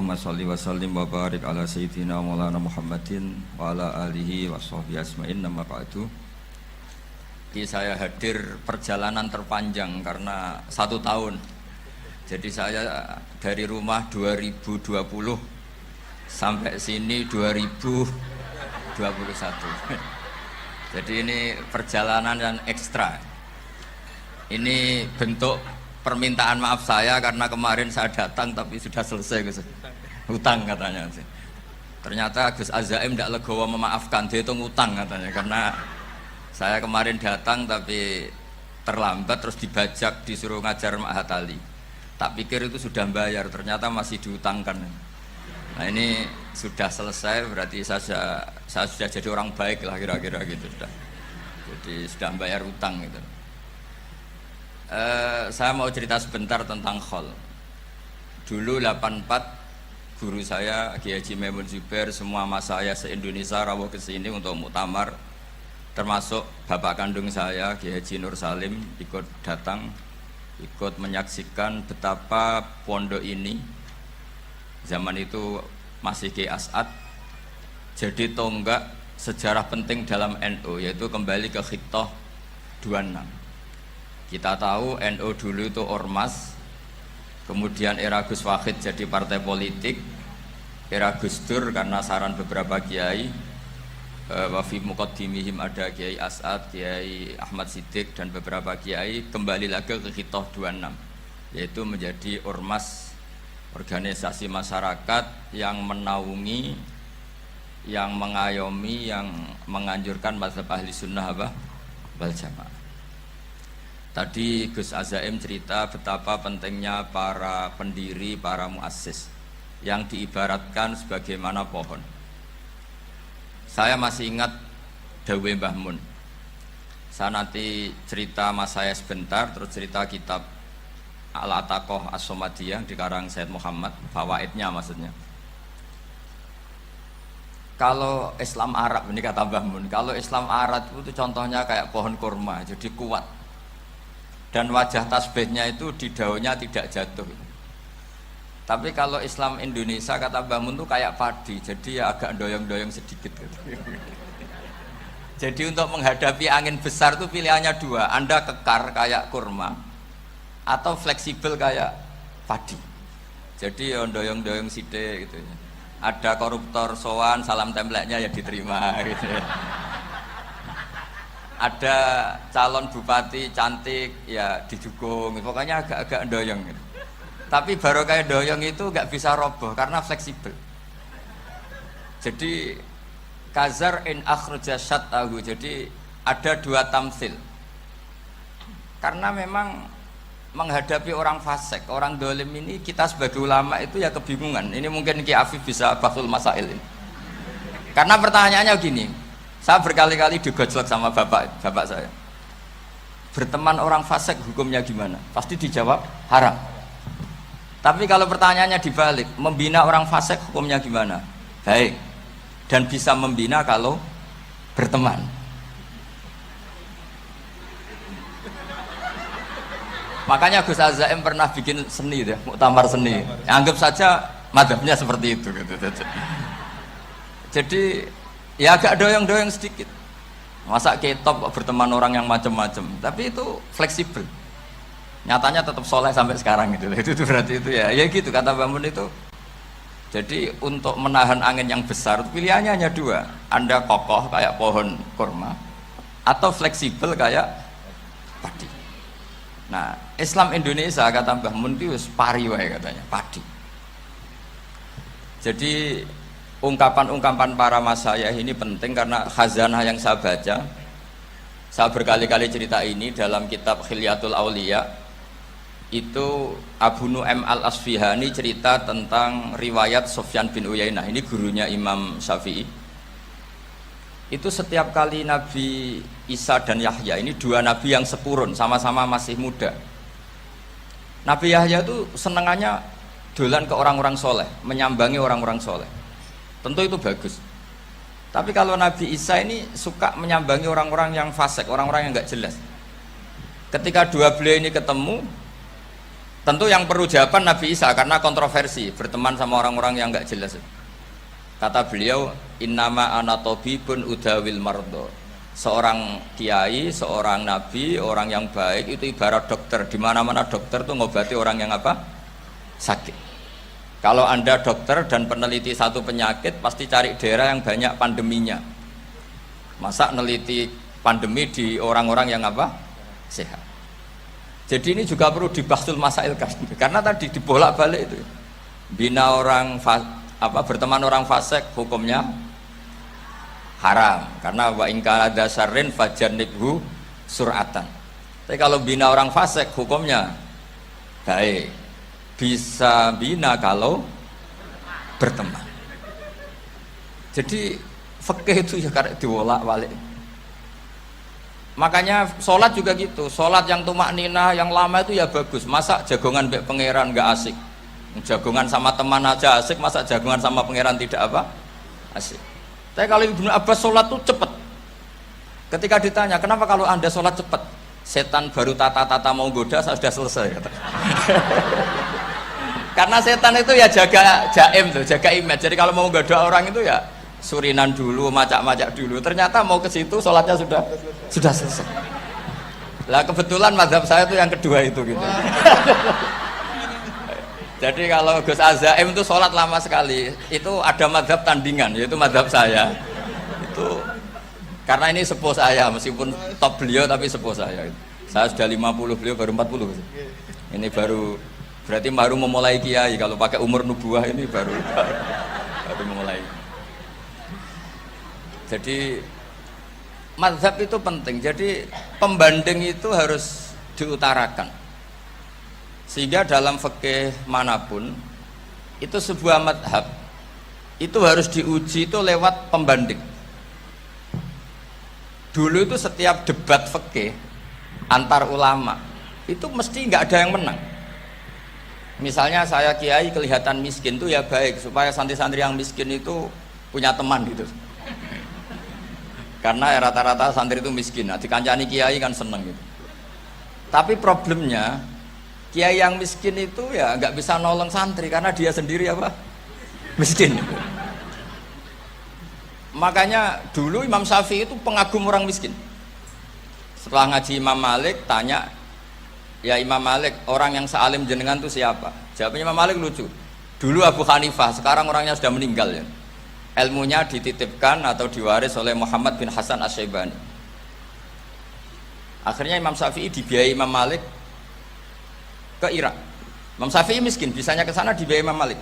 Allahumma sholli wa sallim wa barik ala sayyidina maulana Muhammadin wa ala alihi wa sahbihi asma'in. Nama ba'du. Saya hadir perjalanan terpanjang karena 1 tahun. Jadi saya dari rumah 2020 sampai sini 2021. Jadi ini perjalanan yang ekstra. Ini bentuk permintaan maaf saya karena kemarin saya datang tapi sudah selesai Gus. Hutang katanya sih. Ternyata Gus Azaim tidak legowo memaafkan, dia itu ngutang katanya karena saya kemarin datang tapi terlambat terus dibajak disuruh ngajar Ma'had Ali. Tak pikir itu sudah bayar, ternyata masih diutangkan. Nah ini sudah selesai berarti saya sudah jadi orang baik lah kira-kira gitu sudah. Jadi sudah bayar utang gitu. Saya mau cerita sebentar tentang khol. Dulu 84 guru saya Kiai Haji Maimun Zubair, semua mas saya se-Indonesia rawuh ke sini untuk muktamar, termasuk bapak kandung saya Kiai Haji Nur Salim ikut datang, ikut menyaksikan betapa pondok ini zaman itu masih Kiai As'ad jadi tonggak sejarah penting dalam NU, yaitu kembali ke Khittah 26. Kita tahu NU dulu itu ormas, kemudian era Gus Wahid jadi partai politik, era Gus Dur karena saran beberapa kiai, wa fi muqaddimihim ada Kiai As'ad, Kiai Ahmad Siddiq dan beberapa kiai, kembali lagi ke Khittah 26, yaitu menjadi ormas, organisasi masyarakat yang menaungi, yang mengayomi, yang menganjurkan mazhab ahli sunnah wal jamaah. Tadi Gus Azaim cerita betapa pentingnya para pendiri, para muassis yang diibaratkan sebagaimana pohon. Saya masih ingat Dawe Mbah Mun. Saya nanti cerita mas saya sebentar, terus cerita kitab Al-Ataqoh As-Somadiyah dikarang Said Muhammad, fawaidnya maksudnya. Kalau Islam Arab, ini kata Mbah Mun, kalau Islam Arab itu contohnya kayak pohon kurma, jadi kuat. Dan wajah tasbihnya itu di daunnya tidak jatuh. Tapi kalau Islam Indonesia kata Mbah Mun itu kayak padi, jadi ya agak doyong-doyong sedikit gitu. Jadi untuk menghadapi angin besar itu pilihannya 2, Anda kekar kayak kurma atau fleksibel kayak padi. Jadi ya doyong-doyong sithik gitu. Ada koruptor sowan, salam templeknya ya diterima gitu. Ada calon bupati cantik ya didukung, pokoknya agak-agak doyong gitu. Tapi baru kayak doyong itu nggak bisa roboh karena fleksibel. Jadi kazar in akhraja syatahu, jadi ada 2 tamsil. Karena memang menghadapi orang fasik, orang dolim ini kita sebagai ulama itu ya kebingungan. Ini mungkin Ki Afif bisa bahsul masail ini. Karena pertanyaannya gini, saya berkali-kali digojlok sama bapak saya. Berteman orang fasik hukumnya gimana? Pasti dijawab haram. Tapi kalau pertanyaannya dibalik, membina orang fasik hukumnya gimana? Baik. Dan bisa membina kalau berteman. Makanya Gus Azaim pernah bikin seni deh, muktamar seni. Anggap saja madhabnya seperti itu gitu. Jadi ya agak doyong-doyong sedikit. Masa ketop berteman orang yang macam-macam, tapi itu fleksibel. Nyatanya tetap soleh sampai sekarang gitu. Itu berarti itu ya gitu kata Mbah Mun itu. Jadi untuk menahan angin yang besar pilihannya hanya 2. Anda kokoh kayak pohon kurma atau fleksibel kayak padi. Nah, Islam Indonesia kata Mbah Mun itu pari wae katanya, padi. Jadi ungkapan-ungkapan para mas saya ini penting karena khazanah yang saya baca. Saya berkali-kali cerita ini dalam kitab Khilyatul Auliya. Itu Abu Nu'aim Al-Asfihani cerita tentang riwayat Sufyan bin Uyainah. Ini gurunya Imam Syafi'i. Itu setiap kali Nabi Isa dan Yahya, ini 2 nabi yang sepurun, sama-sama masih muda. Nabi Yahya itu senengannya dolan ke orang-orang soleh, menyambangi orang-orang soleh. Tentu itu bagus. Tapi kalau Nabi Isa ini suka menyambangi orang-orang yang fasik, orang-orang yang nggak jelas. Ketika 2 beliau ini ketemu, Tentu yang perlu jawaban Nabi Isa karena kontroversi berteman sama orang-orang yang nggak jelas. Kata beliau, innama ana tabibun udawil mardo. Seorang kiai, seorang nabi, orang yang baik itu ibarat dokter. Di mana-mana dokter tuh ngobati orang yang apa? Sakit. Kalau Anda dokter dan peneliti satu penyakit, pasti cari daerah yang banyak pandeminya. Masa neliti pandemi di orang-orang yang apa? Sehat. Jadi ini juga perlu dibahsul masail karena tadi dibolak-balik itu. Bina orang berteman orang fasik hukumnya haram karena wa in kana dasarrin fajannibhu sur'atan. Tapi kalau bina orang fasik hukumnya baik. Bisa bina kalau berteman. Jadi fikih itu ya karena dibolak-balik. Makanya sholat juga gitu, sholat yang tumak nina yang lama itu ya bagus. Masa jagongan mbek pangeran nggak asik, jagongan sama teman aja asik, masa jagongan sama pangeran tidak apa asik. Tapi kalau Ibnu Abbas sholat tuh cepet. Ketika ditanya kenapa kalau anda sholat cepet, setan baru tata-tata mau goda saya sudah selesai. Karena setan itu ya jaga jaim tuh, jaga image. Jadi kalau mau goda orang itu ya surinan dulu, macak-macak dulu. Ternyata mau ke situ sholatnya sudah selesai. Lah kebetulan mazhab saya itu yang kedua itu gitu. Jadi kalau Gus Azaim itu sholat lama sekali. Itu ada mazhab tandingan, yaitu mazhab saya. Itu karena ini sepuh saya, meskipun top beliau tapi sepuh saya. Saya sudah 50, beliau baru 40. Ini berarti baru memulai kiai. Kalau pakai umur nubuah ini baru memulai. Jadi mazhab itu penting. Jadi pembanding itu harus diutarakan. Sehingga dalam fikih manapun itu sebuah mazhab itu harus diuji itu lewat pembanding. Dulu itu setiap debat fikih antar ulama itu mesti nggak ada yang menang. Misalnya saya kiai kelihatan miskin itu ya baik supaya santri-santri yang miskin itu punya teman gitu. Karena rata-rata santri itu miskin, nah dikancani kiai kan seneng gitu. Tapi problemnya kiai yang miskin itu ya nggak bisa nolong santri karena dia sendiri apa miskin. Makanya dulu Imam Syafi'i itu pengagum orang miskin. Setelah ngaji Imam Malik tanya, ya Imam Malik orang yang sealim jenengan itu siapa? Jawabnya Imam Malik lucu. Dulu Abu Hanifah, sekarang orangnya sudah meninggal ya. Ilmunya dititipkan atau diwaris oleh Muhammad bin Hasan Asy-Syaibani. Akhirnya Imam Syafi'i dibiayai Imam Malik ke Irak. Imam Syafi'i miskin, bisanya ke sana dibiayai Imam Malik.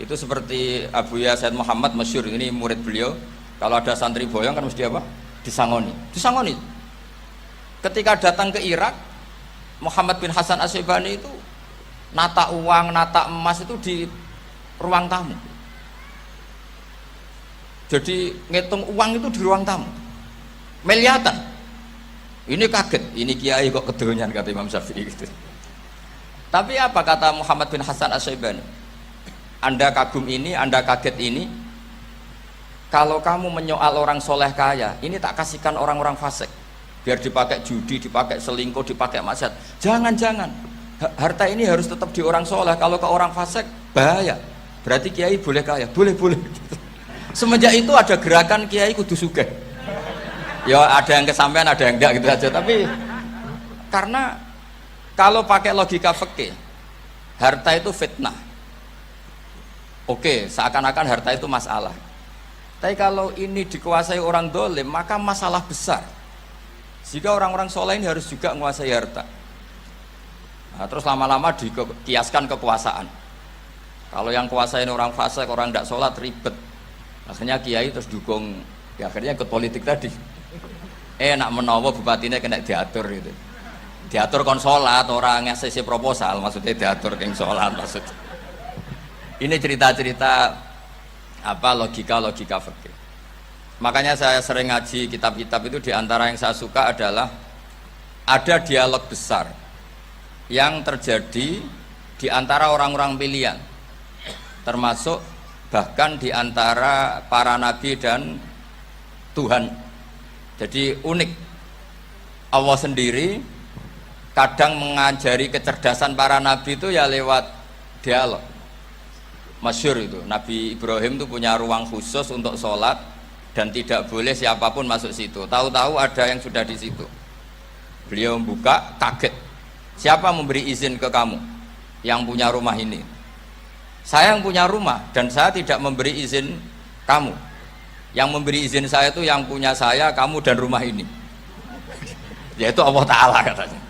Itu seperti Abu Ya Said Muhammad masyhur, ini murid beliau. Kalau ada santri boyong kan mesti apa? Disangoni. Ketika datang ke Irak, Muhammad bin Hasan Asy-Syaibani itu nata uang, nata emas itu di ruang tamu. Jadi ngitung uang itu di ruang tamu miliatan. Ini kaget, ini kiai kok kedonyan kata Imam Syafi'i gitu. Tapi apa kata Muhammad bin Hasan Asy-Syaibani? Anda kagum ini, Anda kaget ini. Kalau kamu menyoal orang soleh kaya, ini tak kasihkan orang-orang fasik biar dipakai judi, dipakai selingkuh, dipakai maksiat. Jangan-jangan harta ini harus tetap di orang soleh. Kalau ke orang fasik bahaya. Berarti kiai boleh kaya, boleh. Semenjak itu ada gerakan kiai kudu sugih. Ya ada yang kesampaian, ada yang enggak gitu aja. Tapi karena kalau pakai logika fikih, harta itu fitnah. Oke, seakan-akan harta itu masalah. Tapi kalau ini dikuasai orang dolim, maka masalah besar. Jika orang-orang soleh ini harus juga menguasai harta. Nah, terus lama-lama dikiaskan kekuasaan. Kalau yang kuasain orang fasik, orang tidak sholat ribet. Akhirnya kiai terus dukung, ya akhirnya ikut politik tadi. Nak menawa bupatinya kena diatur gitu. Diatur kon sholat, orang ngasih proposal, maksudnya diatur keng sholat maksud. Ini cerita-cerita apa logika fikih. Makanya saya sering ngaji kitab-kitab itu, diantara yang saya suka adalah ada dialog besar yang terjadi di antara orang-orang pilihan, termasuk bahkan di antara para nabi dan Tuhan. Jadi unik, Allah sendiri kadang mengajari kecerdasan para nabi itu ya lewat dialog. Masyhur itu, Nabi Ibrahim itu punya ruang khusus untuk sholat dan tidak boleh siapapun masuk situ. Tahu-tahu ada yang sudah di situ. Beliau membuka, kaget. Siapa memberi izin ke kamu yang punya rumah ini? Saya yang punya rumah dan saya tidak memberi izin kamu. Yang memberi izin saya itu yang punya saya, kamu dan rumah ini. Yaitu Allah Ta'ala katanya.